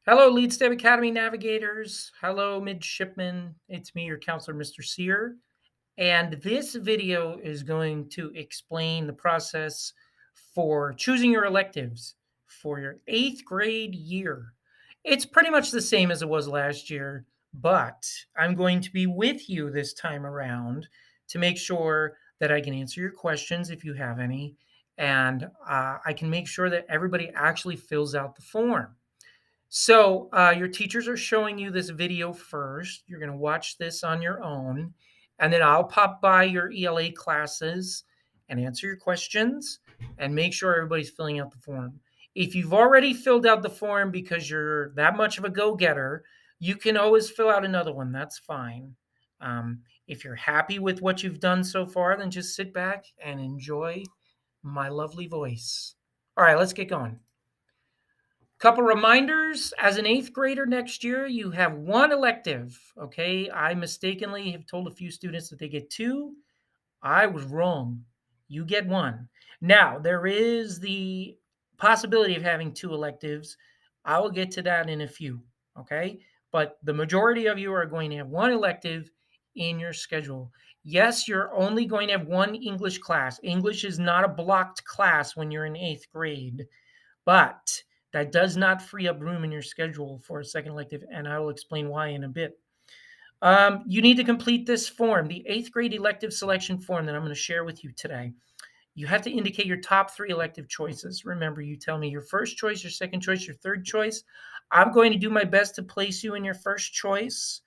Hello, Lead Step Academy navigators. Hello, midshipmen. It's me, your counselor, Mr. Sear. And this video is going to explain the process for choosing your electives for your 8th grade year. It's pretty much the same as it was last year, but I'm going to be with you this time around to make sure that I can answer your questions if you have any, and I can make sure that everybody actually fills out the form. So, your teachers are showing you this video first. You're going to watch this on your own, and then I'll pop by your ELA classes and answer your questions and make sure everybody's filling out the form. If you've already filled out the form because you're that much of a go getter, you can always fill out another one. That's fine. If you're happy with what you've done so far, then just sit back and enjoy my lovely voice. All right, let's get going. Couple reminders, as an 8th grader next year, you have one elective. Okay, I mistakenly have told a few students that they get two. I was wrong. You get one. Now, there is the possibility of having two electives. I will get to that in a few. Okay, but the majority of you are going to have one elective in your schedule. Yes, you're only going to have one English class. English is not a blocked class when you're in 8th grade, but that does not free up room in your schedule for a second elective, and I will explain why in a bit. You need to complete this form, the 8th grade elective selection form that I'm going to share with you today. You have to indicate your top 3 elective choices. Remember, you tell me your first choice, your second choice, your third choice. I'm going to do my best to place you in your first choice.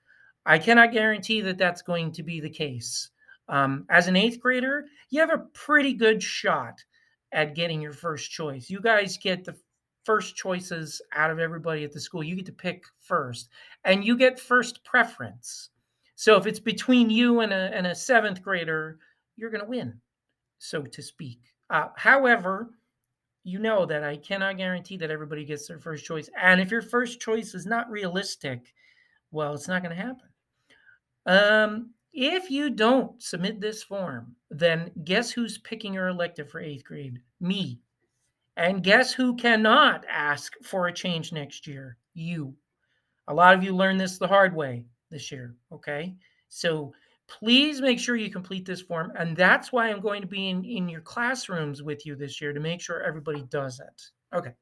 I cannot guarantee that that's going to be the case. As an 8th grader, you have a pretty good shot at getting your first choice. You guys get the first choices out of everybody at the school. You get to pick first, and you get first preference. So if it's between you and a 7th grader, you're going to win, so to speak. However, you know that I cannot guarantee that everybody gets their first choice. And if your first choice is not realistic, well, it's not going to happen. If you don't submit this form, then guess who's picking your elective for 8th grade? Me. And guess who cannot ask for a change next year? You. A lot of you learned this the hard way this year, okay? So please make sure you complete this form. And that's why I'm going to be in your classrooms with you this year to make sure everybody does it. Okay.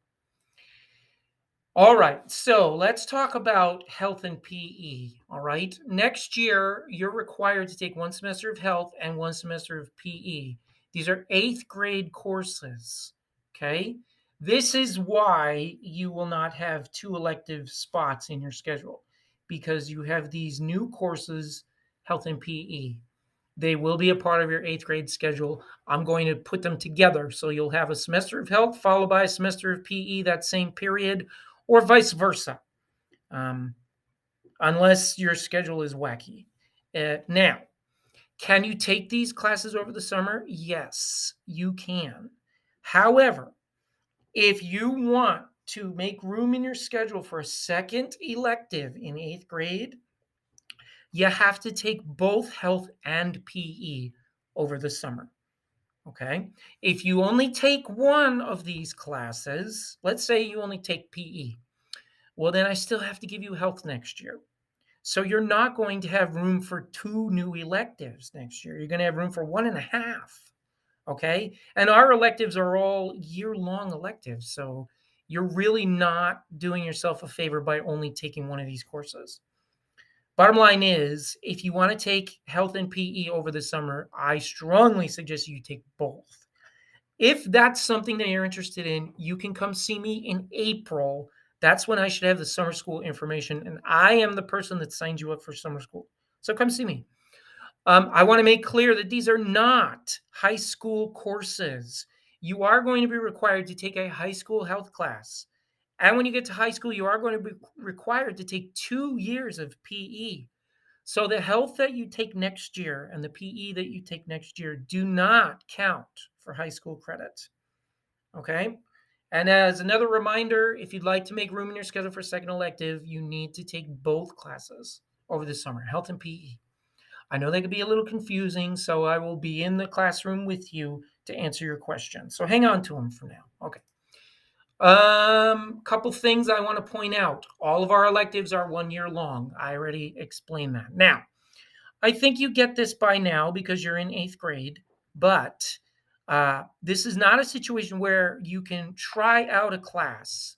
All right. So let's talk about health and PE. All right. Next year, you're required to take one semester of health and one semester of PE. These are 8th grade courses. Okay. This is why you will not have 2 elective spots in your schedule, because you have these new courses, health and PE. They will be a part of your 8th grade schedule. I'm going to put them together. So you'll have a semester of health followed by a semester of PE that same period, or vice versa, um, unless your schedule is wacky. Now, can you take these classes over the summer? Yes, you can. However, if you want to make room in your schedule for a second elective in 8th grade, you have to take both health and PE over the summer. Okay. If you only take one of these classes, let's say you only take PE, well, then I still have to give you health next year. So you're not going to have room for 2 new electives next year. You're going to have room for 1.5. Okay. And our electives are all year-long electives. So you're really not doing yourself a favor by only taking one of these courses. Bottom line is, if you want to take health and PE over the summer, I strongly suggest you take both. If that's something that you're interested in, you can come see me in April. That's when I should have the summer school information, and I am the person that signs you up for summer school. So come see me. I want to make clear that these are not high school courses. You are going to be required to take a high school health class. And when you get to high school, you are going to be required to take 2 years of PE. So the health that you take next year and the PE that you take next year do not count for high school credit. Okay? And as another reminder, if you'd like to make room in your schedule for second elective, you need to take both classes over the summer, health and PE. I know they can be a little confusing, so I will be in the classroom with you to answer your questions. So hang on to them for now. Okay. Couple things I want to point out. All of our electives are 1 year long. I already explained that. Now, I think you get this by now because you're in 8th grade, but this is not a situation where you can try out a class.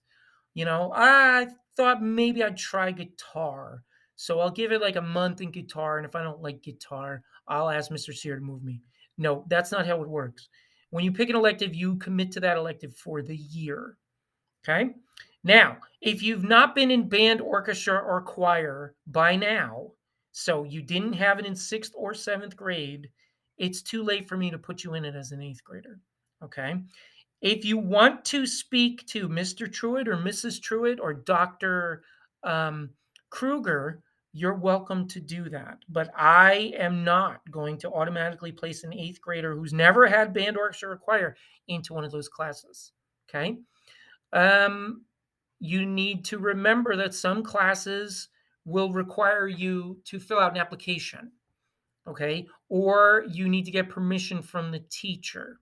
I thought maybe I'd try guitar. So I'll give it like a month in guitar. And if I don't like guitar, I'll ask Mr. Sear to move me. No, that's not how it works. When you pick an elective, you commit to that elective for the year. Okay. Now, if you've not been in band, orchestra, or choir by now, so you didn't have it in 6th or 7th grade, it's too late for me to put you in it as an 8th grader. Okay. If you want to speak to Mr. Truitt or Mrs. Truitt or Dr. Um, Kruger, you're welcome to do that. But I am not going to automatically place an 8th grader who's never had band, orchestra, or choir into one of those classes. Okay. Um, you need to remember that some classes will require you to fill out an application. Okay. Or you need to get permission from the teacher.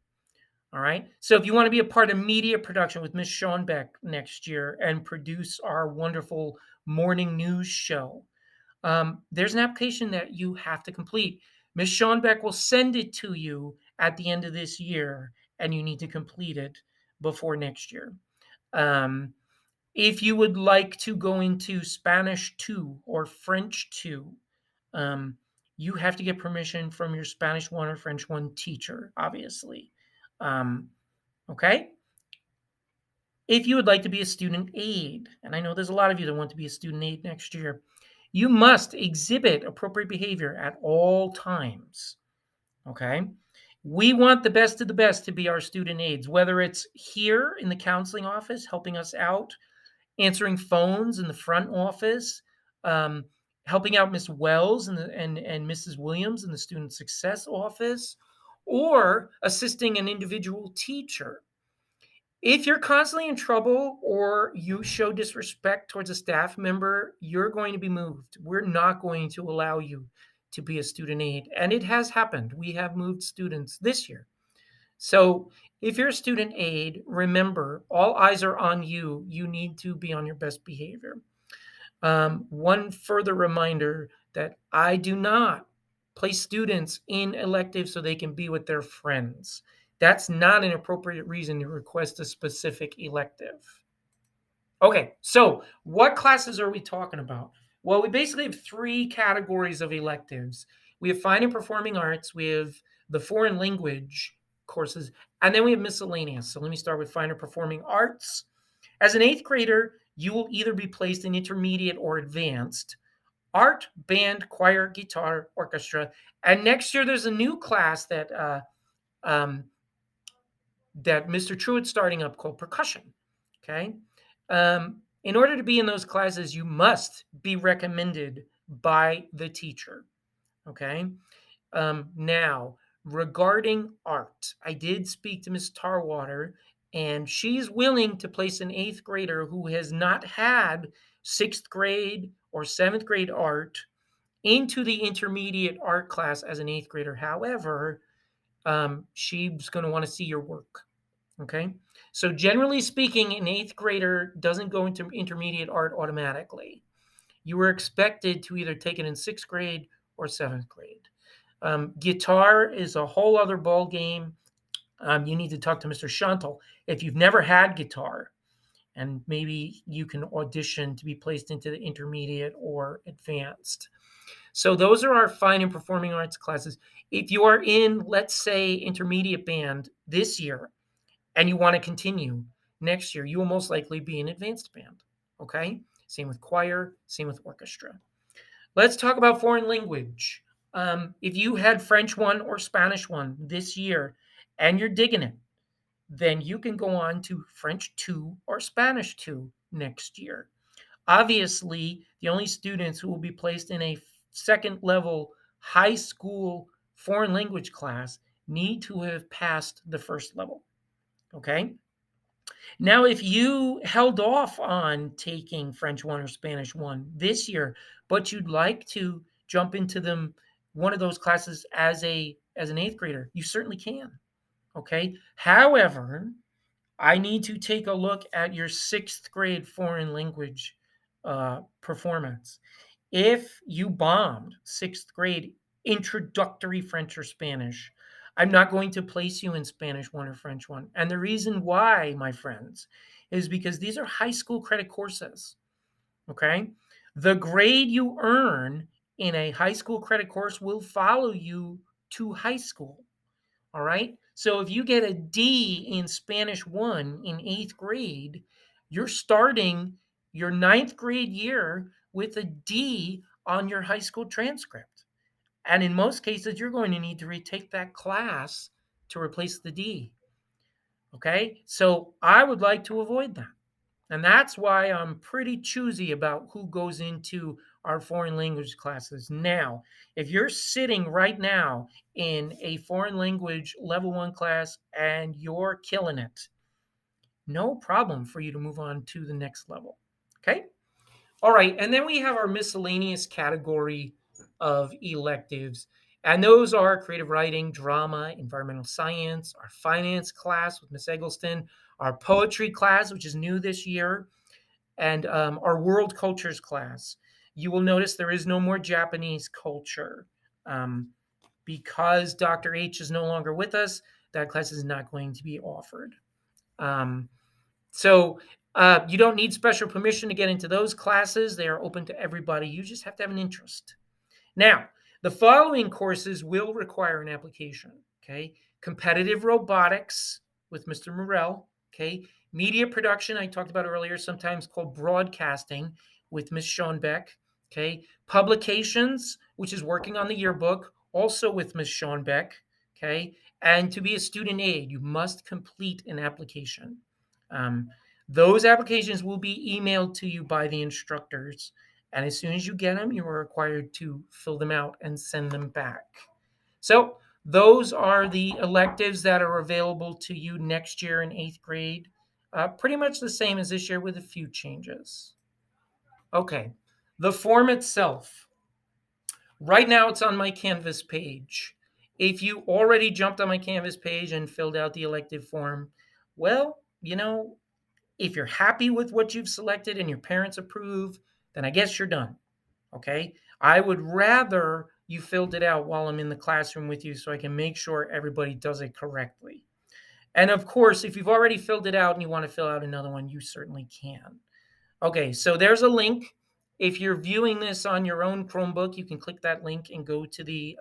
All right. So if you want to be a part of media production with Miss Schoenbeck next year and produce our wonderful morning news show, there's an application that you have to complete. Miss Schoenbeck will send it to you at the end of this year, and you need to complete it before next year. Um, if you would like to go into Spanish 2 or French 2, um, you have to get permission from your Spanish 1 or French 1 teacher, obviously. Um, Okay. If you would like to be a student aide, and I know there's a lot of you that want to be a student aide next year, you must exhibit appropriate behavior at all times. Okay. We want the best of the best to be our student aides, whether it's here in the counseling office, helping us out, answering phones in the front office, um, helping out Miss Wells and Mrs. Williams in the student success office, or assisting an individual teacher. If you're constantly in trouble or you show disrespect towards a staff member, you're going to be moved. We're not going to allow you to be a student aide. And it has happened. We have moved students this year. So if you're a student aide, remember all eyes are on you. You need to be on your best behavior. One further reminder that I do not place students in electives so they can be with their friends. That's not an appropriate reason to request a specific elective. Okay, so what classes are we talking about? Well, we basically have 3 categories of electives. We have fine and performing arts, we have the foreign language courses, and then we have miscellaneous. So let me start with fine and performing arts. As an 8th grader, you will either be placed in intermediate or advanced art, band, choir, guitar, orchestra. And next year, there's a new class um, that Mr. Truitt's starting up called percussion. Okay. In order to be in those classes, you must be recommended by the teacher. Okay. Now, regarding art, I did speak to Miss Tarwater, and she's willing to place an 8th grader who has not had 6th grade or 7th grade art into the intermediate art class as an 8th grader. However, she's going to want to see your work. Okay. So, generally speaking, an 8th grader doesn't go into intermediate art automatically. You were expected to either take it in 6th grade or 7th grade. Guitar is a whole other ball game. You need to talk to Mr. Shuntel if you've never had guitar, and maybe you can audition to be placed into the intermediate or advanced. So those are our fine and performing arts classes. If you are in, let's say, intermediate band this year and you want to continue next year, you will most likely be in advanced band. Okay? Same with choir, same with orchestra. Let's talk about foreign language. If you had French 1 or Spanish 1 this year and you're digging it, then you can go on to French 2 or Spanish 2 next year. Obviously, the only students who will be placed in a second level high school foreign language class need to have passed the first level. Okay? Now, if you held off on taking French 1 or Spanish 1 this year, but you'd like to jump into them one of those classes as an 8th grader, you certainly can. Okay? However, I need to take a look at your sixth grade foreign language performance. If you bombed sixth grade introductory French or Spanish, I'm not going to place you in Spanish 1 or French 1. And the reason why, my friends, is because these are high school credit courses. Okay? The grade you earn in a high school credit course will follow you to high school. All right? So if you get a D in Spanish 1 in 8th grade, you're starting your ninth grade year with a D on your high school transcript. And in most cases, you're going to need to retake that class to replace the D. Okay? So I would like to avoid that. And that's why I'm pretty choosy about who goes into our foreign language classes. Now, if you're sitting right now in a foreign language level 1 class and you're killing it, no problem for you to move on to the next level. Okay? All right. And then we have our miscellaneous category of electives. And those are creative writing, drama, environmental science, our finance class with Miss Eggleston, our poetry class, which is new this year, and our world cultures class. You will notice there is no more Japanese culture. Because Dr. H is no longer with us, that class is not going to be offered. Um, so you don't need special permission to get into those classes. They are open to everybody. You just have to have an interest. Now, the following courses will require an application. Okay, competitive robotics with Mr. Morel. Okay, media production I talked about earlier, sometimes called broadcasting with Miss Schoenbeck. Okay, publications, which is working on the yearbook, also with Miss Schoenbeck. Okay, and to be a student aide, you must complete an application. Um, those applications will be emailed to you by the instructors, and as soon as you get them, you are required to fill them out and send them back. So, those are the electives that are available to you next year in 8th grade. Pretty much the same as this year with a few changes. Okay, the form itself. Right now, it's on my Canvas page. If you already jumped on my Canvas page and filled out the elective form, well, if you're happy with what you've selected and your parents approve, then I guess you're done. Okay. I would rather you filled it out while I'm in the classroom with you so I can make sure everybody does it correctly. And of course, if you've already filled it out and you want to fill out another one, you certainly can. Okay, so there's a link. If you're viewing this on your own Chromebook, you can click that link and go to the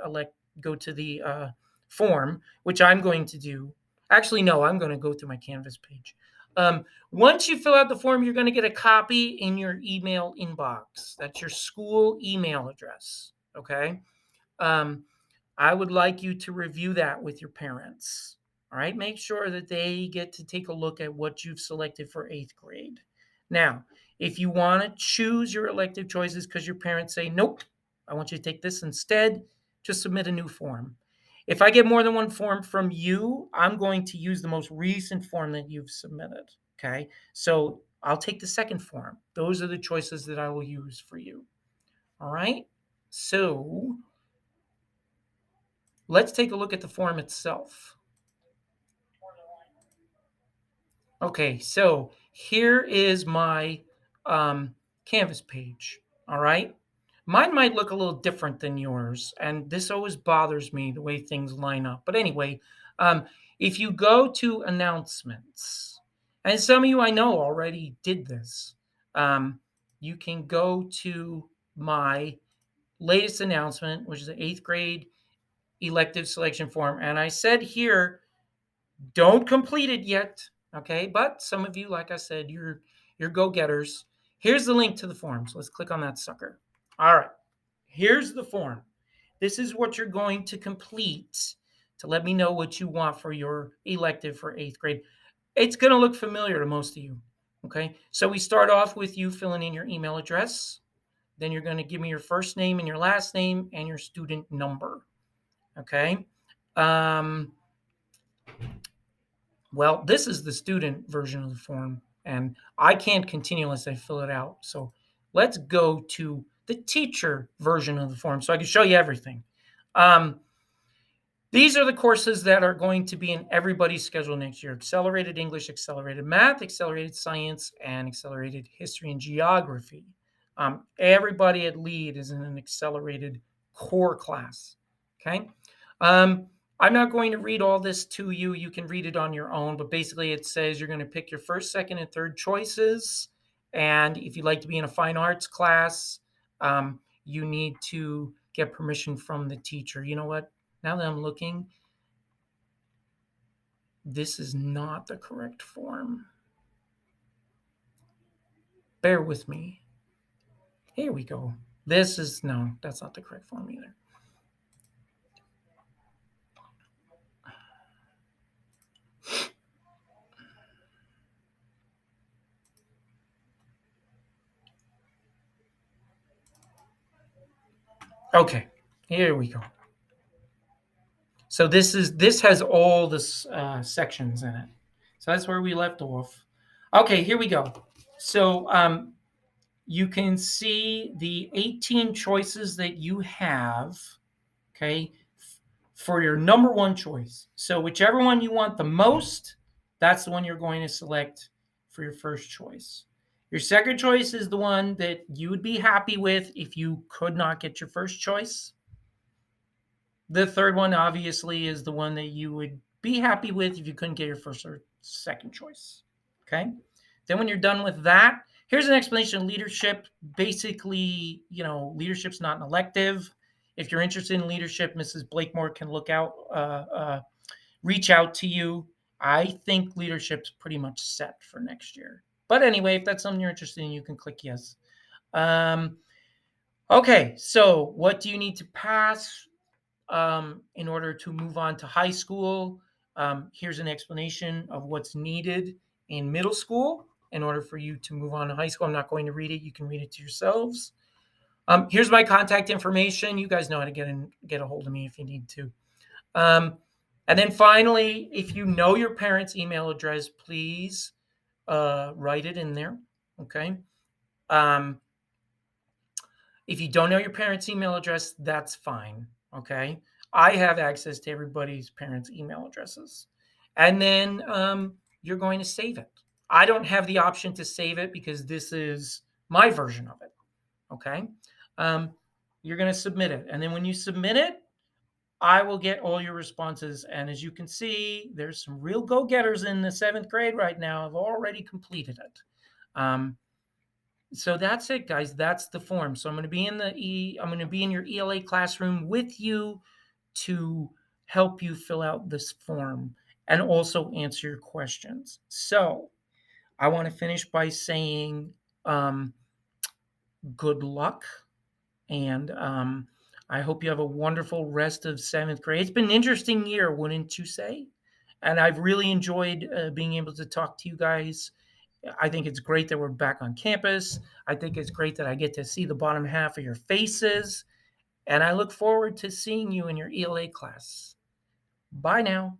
form, which I'm going to do. Actually, no, I'm going to go through my Canvas page. Once you fill out the form, you're going to get a copy in your email inbox. That's your school email address. Okay. Um, I would like you to review that with your parents. All right. Make sure that they get to take a look at what you've selected for 8th grade. Now, if you want to choose your elective choices because your parents say, nope, I want you to take this instead, just submit a new form. If I get more than one form from you, I'm going to use the most recent form that you've submitted. Okay. So I'll take the second form. Those are the choices that I will use for you. All right. So let's take a look at the form itself. Okay, so here is my Canvas page. All right. Mine might look a little different than yours, and this always bothers me the way things line up. But anyway, um, if you go to announcements, and some of you I know already did this, you can go to my latest announcement, which is the 8th grade elective selection form. And I said here, don't complete it yet, okay? But some of you, like I said, you're go-getters. Here's the link to the form. So let's click on that sucker. All right. Here's the form. This is what you're going to complete to let me know what you want for your elective for 8th grade. It's going to look familiar to most of you, okay? So we start off with you filling in your email address. Then you're going to give me your first name and your last name and your student number, okay? Well, this is the student version of the form, and I can't continue unless I fill it out. So let's go to the teacher version of the form so I can show you everything. Um, These are the courses that are going to be in everybody's schedule next year: accelerated English, accelerated math, accelerated science, and accelerated history and geography. Everybody at LEAD is in an accelerated core class. Okay. Um, I'm not going to read all this to you. You can read it on your own, but basically it says you're going to pick your first, second, and third choices. And if you'd like to be in a fine arts class, you need to get permission from the teacher. You know what? Now that I'm looking, this is not the correct form. Bear with me. Here we go. This is, no, that's not the correct form either. Okay, here we go. So this has all the sections in it. So that's where we left off. Okay, here we go. So you can see the 18 choices that you have. Okay, for your number one choice. So whichever one you want the most, that's the one you're going to select for your first choice. Your second choice is the one that you would be happy with if you could not get your first choice. The third one, obviously, is the one that you would be happy with if you couldn't get your first or second choice. Okay. Then, when you're done with that, here's an explanation of leadership. Basically, leadership's not an elective. If you're interested in leadership, Mrs. Blakemore can reach out to you. I think leadership's pretty much set for next year. But anyway, if that's something you're interested in, you can click yes. Okay, so what do you need to pass in order to move on to high school? Here's an explanation of what's needed in middle school in order for you to move on to high school. I'm not going to read it. You can read it to yourselves. Here's my contact information. You guys know how to get a hold of me if you need to. And then finally, if you know your parents' email address, please write it in there. Okay. If you don't know your parents' email address, that's fine. Okay. I have access to everybody's parents' email addresses. And then you're going to save it. I don't have the option to save it because this is my version of it. Okay. You're going to submit it. And then when you submit it, I will get all your responses. And as you can see, there's some real go-getters in the 7th grade right now. I've already completed it. So that's it, guys. That's the form. So I'm going to be in your ELA classroom with you to help you fill out this form and also answer your questions. So I want to finish by saying good luck, and I hope you have a wonderful rest of 7th grade. It's been an interesting year, wouldn't you say? And I've really enjoyed being able to talk to you guys. I think it's great that we're back on campus. I think it's great that I get to see the bottom half of your faces. And I look forward to seeing you in your ELA class. Bye now.